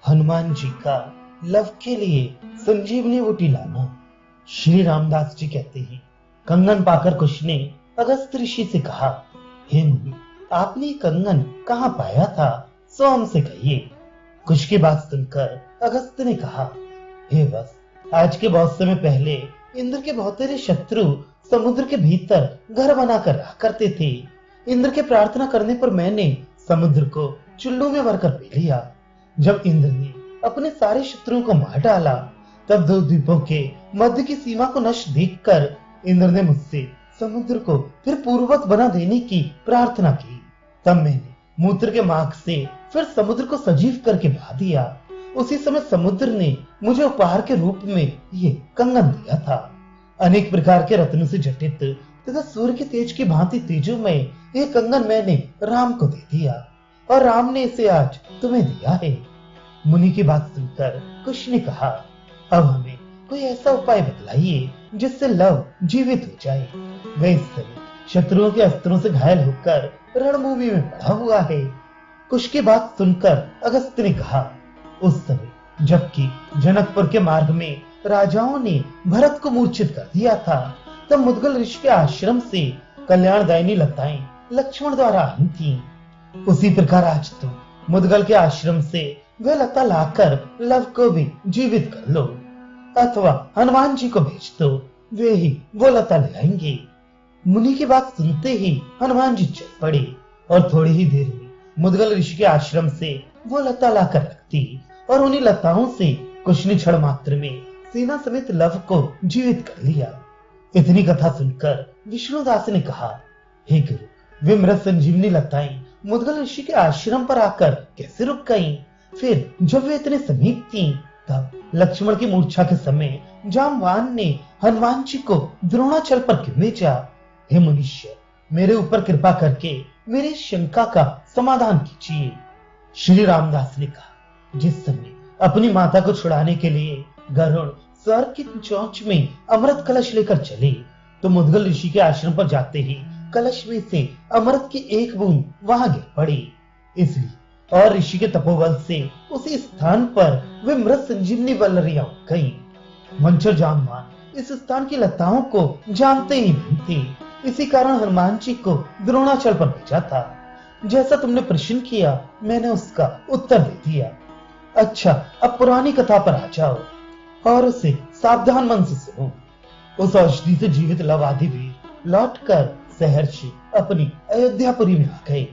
हनुमान जी का लव के लिए संजीवनी बूटी लाना। श्री रामदास जी कहते हैं, कंगन पाकर कुश ने अगस्त ऋषि से कहा, हे मुनि, आपने कंगन कहाँ पाया था, सो हमसे कहिए। कुश की बात सुनकर अगस्त ने कहा, हे बस, आज के बहुत समय पहले इंद्र के बहुतेरे शत्रु समुद्र के भीतर घर बनाकर रहा करते थे। इंद्र के प्रार्थना करने पर मैंने समुद्र को चुल्लू में भरकर पी लिया। जब इंद्र ने अपने सारे शत्रुओं को मार डाला, तब दो द्वीपों के मध्य की सीमा को नष्ट देखकर इंद्र ने मुझसे समुद्र को फिर पूर्ववत बना देने की प्रार्थना की। तब मैंने मूत्र के मार्ग से फिर समुद्र को सजीव करके बहा दिया। उसी समय समुद्र ने मुझे उपहार के रूप में ये कंगन दिया था। अनेक प्रकार के रत्नों से जटित तथा सूर्य के तेज की भांति तेजोमय ये कंगन मैंने राम को दे दिया और राम ने इसे आज तुम्हें दिया है। मुनि की बात सुनकर कुश ने कहा, अब हमें कोई ऐसा उपाय बतलाइए जिससे लव जीवित हो जाए। वह इस समय शत्रुओं के अस्त्रों से घायल होकर रणभूमि में पड़ा हुआ है। कुश की बात सुनकर अगस्त ने कहा, उस समय जबकि जनकपुर के मार्ग में राजाओं ने भरत को मूर्छित कर दिया था, तब मुद्गल ऋषि के आश्रम से कल्याणदायिनी लताएं लक्ष्मण द्वारा आई थी। उसी प्रकार आज तुम मुद्गल के आश्रम से वह लता लाकर लव को भी जीवित कर लो, अथवा हनुमान जी को भेज दो, वे ही वो लता ले आएंगे। मुनि की बात सुनते ही हनुमान जी चल पड़े और थोड़ी ही देर में मुद्गल ऋषि के आश्रम से वो लता लाकर रख दी और उन्हीं लताओं से कुश ने क्षण मात्र में सेना समेत लव को जीवित कर लिया। इतनी कथा सुनकर विष्णुदास ने कहा, हे गुरु, वे मृत संजीवनी लताएं मुद्गल ऋषि के आश्रम पर आकर कैसे रुक गईं? फिर जब वे इतने समीप थीं, तब लक्ष्मण की मूर्छा के समय जामवान ने हनुमान जी को द्रोणाचल पर क्यों भेजा? हे मनुष्य, मेरे ऊपर कृपा करके मेरी शंका का समाधान कीजिए। श्री रामदास ने कहा, जिस समय अपनी माता को छुड़ाने के लिए गरुड़ स्वर्ग की चोंच में अमृत कलश लेकर चले, तो मुद्गल ऋषि के आश्रम पर जाते ही कलश में से अमृत की एक बूंद वहां गिर पड़ी। इसलिए और ऋषि के तपोबल से उसी स्थान पर वे मृत संजीवनी वल्लरियां उग गईं। वंचर जामवान इस स्थान की लताओं को जानते ही नहीं थे। इसी कारण हनुमान जी को द्रोणाचल पर भेजा था। जैसा तुमने प्रश्न किया, मैंने उसका उत्तर दे दिया। अच्छा, अब पुरानी कथा पर आ जाओ और उसे सावधान मन से सुनो। उस औषधि से जीवित लव आदि वीर लौटकर सहर्षि अपनी अयोध्यापुरी में आ गए।